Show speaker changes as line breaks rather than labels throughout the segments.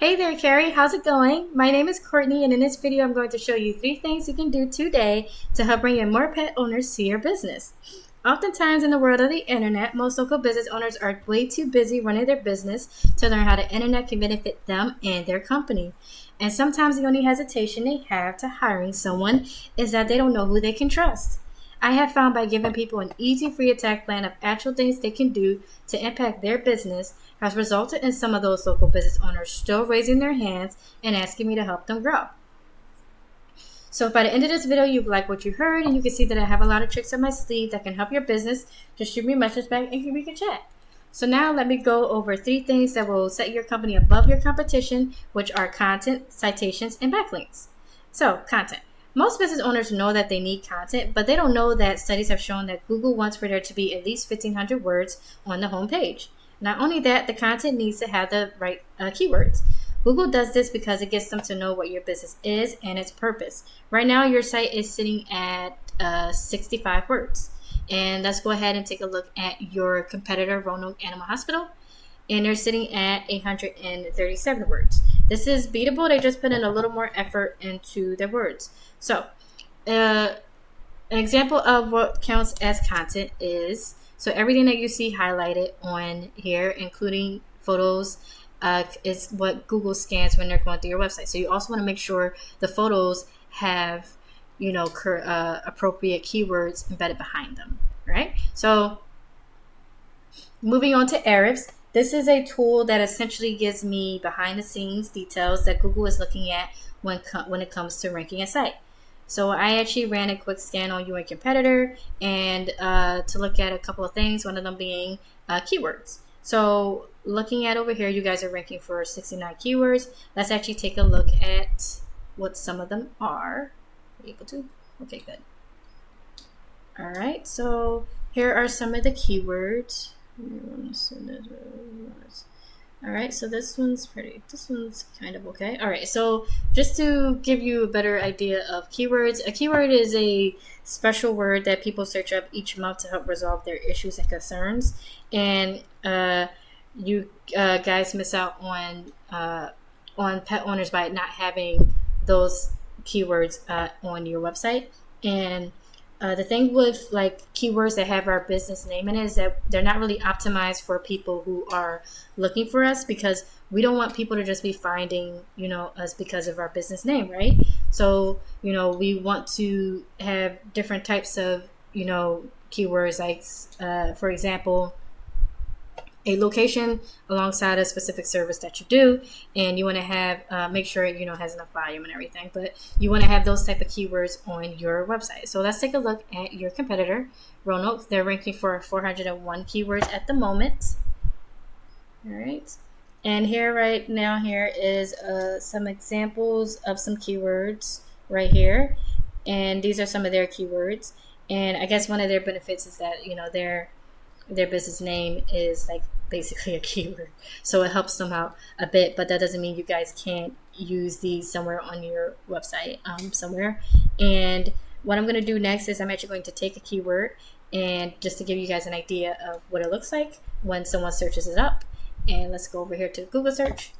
Hey there, Carrie. How's it going? My name is Courtney, and in this video, I'm going to show you 3 things you can do today to help bring in more pet owners to your business. Oftentimes in the world of the internet, most local business owners are way too busy running their business to learn how the internet can benefit them and their company. And sometimes the only hesitation they have to hiring someone is that they don't know who they can trust. I have found by giving people an easy free attack plan of actual things they can do to impact their business has resulted in some of those local business owners still raising their hands and asking me to help them grow. So if by the end of this video you like what you heard and you can see that I have a lot of tricks up my sleeve that can help your business, just shoot me a message back and we can chat. So now let me go over 3 things that will set your company above your competition, which are content, citations, and backlinks. So content. Most business owners know that they need content, but they don't know that studies have shown that Google wants for there to be at least 1,500 words on the home page. Not only that, the content needs to have the right keywords. Google does this because it gets them to know what your business is and its purpose. Right now, your site is sitting at 65 words. And let's go ahead and take a look at your competitor, Roanoke Animal Hospital. And they're sitting at 837 words. This is beatable. They just put in a little more effort into their words. So, an example of what counts as content is, so everything that you see highlighted on here, including photos, is what Google scans when they're going through your website. So you also want to make sure the photos have, appropriate keywords embedded behind them, right? So moving on to Ahrefs. This is a tool that essentially gives me behind the scenes details that Google is looking at when it comes to ranking a site. So I actually ran a quick scan on you and competitor and to look at a couple of things, one of them being keywords. So looking at over here, you guys are ranking for 69 keywords. Let's actually take a look at what some of them are. Are you able to? Okay, good. All right, so here are some of the keywords. All right, so this one's kind of okay. All right, so just to give you a better idea of keywords, a keyword is a special word that people search up each month to help resolve their issues and concerns. And you guys miss out on pet owners by not having those keywords on your website. And the thing with like keywords that have our business name in it is that they're not really optimized for people who are looking for us, because we don't want people to just be finding, us because of our business name, right? So, we want to have different types of, keywords like, for example, a location alongside a specific service that you do, and you want to have make sure it has enough volume and everything, but you want to have those type of keywords on your website. So let's take a look at your competitor, Roanoke. They're ranking for 401 keywords at the moment. All right, and here is some examples of some keywords right here, and these are some of their keywords. And I guess one of their benefits is that their business name is like basically a keyword, so it helps them out a bit, but that doesn't mean you guys can't use these somewhere on your website somewhere. And what I'm going to do next is I'm actually going to take a keyword, and just to give you guys an idea of what it looks like when someone searches it up, and let's go over here to Google search.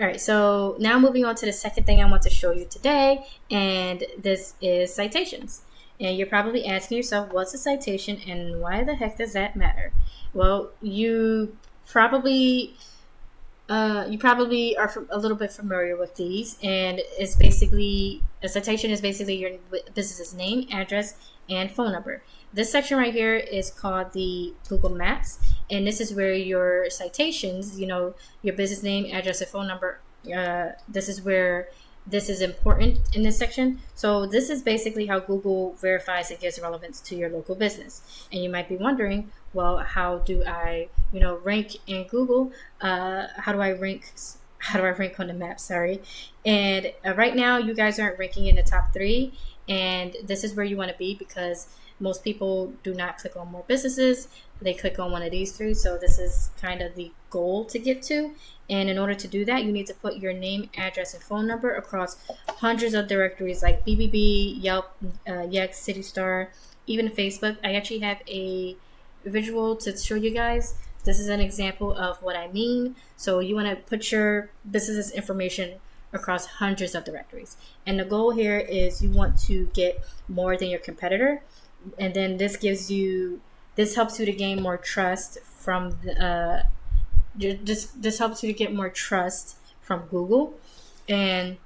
All right, so now moving on to the second thing I want to show you today, and this is citations. And you're probably asking yourself, what's a citation and why the heck does that matter? Well, you probably are a little bit familiar with these, and it's basically, a citation is basically your business's name, address, and phone number. This section right here is called the Google Maps, and this is where your citations, your business name, address, and phone number, this is where this is important in this section. So this is basically how Google verifies it gives relevance to your local business. And you might be wondering, well, how do I, rank in Google? How do I rank on the map? Sorry. And right now, you guys aren't ranking in the top 3, and this is where you want to be, because most people do not click on more businesses. They click on one of these 3. So this is kind of the goal to get to. And in order to do that, you need to put your name, address, and phone number across hundreds of directories like BBB, Yelp, Yext, CityStar, even Facebook. I actually have a visual to show you guys. This is an example of what I mean. So you want to put your business's information across hundreds of directories. And the goal here is you want to get more than your competitor. And then this helps you to gain more trust from this helps you to get more trust from Google. And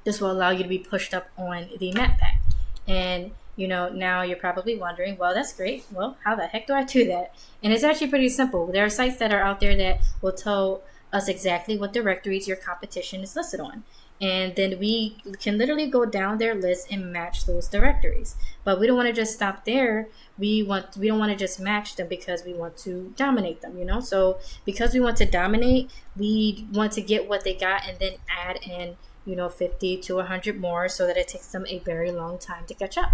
this will allow you to be pushed up on the map pack. And now you're probably wondering, well, that's great. Well, how the heck do I do that? And it's actually pretty simple. There are sites that are out there that will tell us exactly what directories your competition is listed on. And then we can literally go down their list and match those directories. But we don't want to just stop there. We don't want to just match them because we want to dominate them, So because we want to dominate, we want to get what they got and then add in 50 to 100 more so that it takes them a very long time to catch up.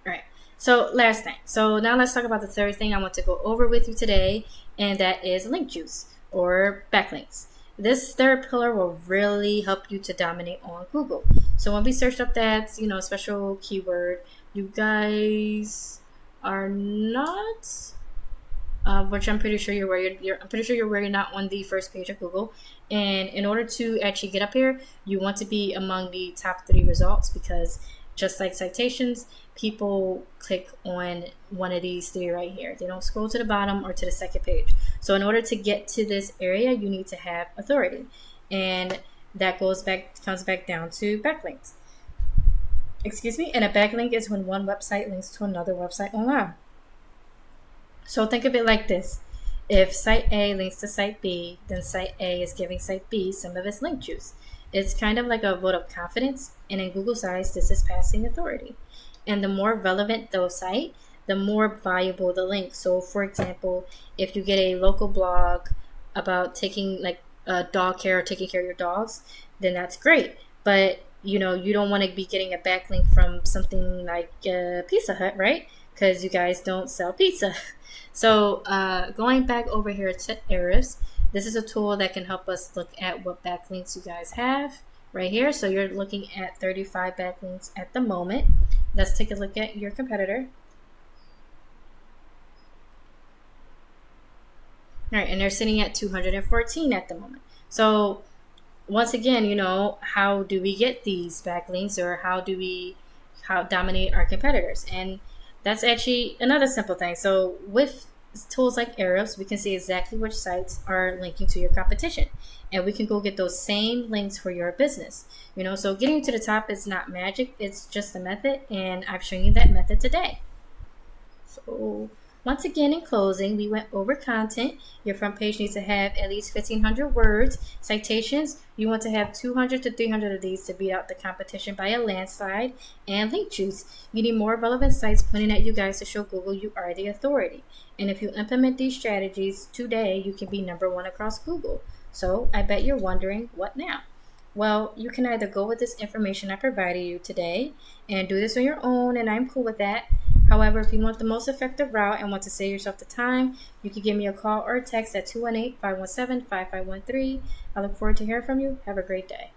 All right. So last thing. So now let's talk about the third thing I want to go over with you today, and that is link juice or backlinks. This third pillar will really help you to dominate on Google. So when we searched up that, special keyword, you guys are not, which I'm pretty sure you're not on the first page of Google. And in order to actually get up here, you want to be among the top 3 results, because just like citations, people click on one of these 3 right here. They don't scroll to the bottom or to the second page. So in order to get to this area, you need to have authority. And that comes back down to backlinks. And a backlink is when one website links to another website online. So think of it like this. If site A links to site B, then site A is giving site B some of its link juice. It's kind of like a vote of confidence, and in Google's eyes, this is passing authority. And the more relevant the site, the more valuable the link. So for example, if you get a local blog about taking dog care or taking care of your dogs, then that's great. But you don't want to be getting a backlink from something like Pizza Hut, right? Because you guys don't sell pizza. So going back over here to Ahrefs, this is a tool that can help us look at what backlinks you guys have right here. So you're looking at 35 backlinks at the moment. Let's take a look at your competitor. All right, and they're sitting at 214 at the moment. So once again, how do we get these backlinks, or how dominate our competitors? And that's actually another simple thing. So with tools like Ahrefs, we can see exactly which sites are linking to your competition, and we can go get those same links for your business. So getting to the top is not magic, it's just a method, and I've shown you that method today. So once again, in closing, we went over content. Your front page needs to have at least 1,500 words. Citations, you want to have 200 to 300 of these to beat out the competition by a landslide. And link juice, you need more relevant sites pointing at you guys to show Google you are the authority. And if you implement these strategies today, you can be #1 across Google. So I bet you're wondering, what now? Well, you can either go with this information I provided you today and do this on your own, and I'm cool with that. However, if you want the most effective route and want to save yourself the time, you can give me a call or a text at 218-517-5513. I look forward to hearing from you. Have a great day.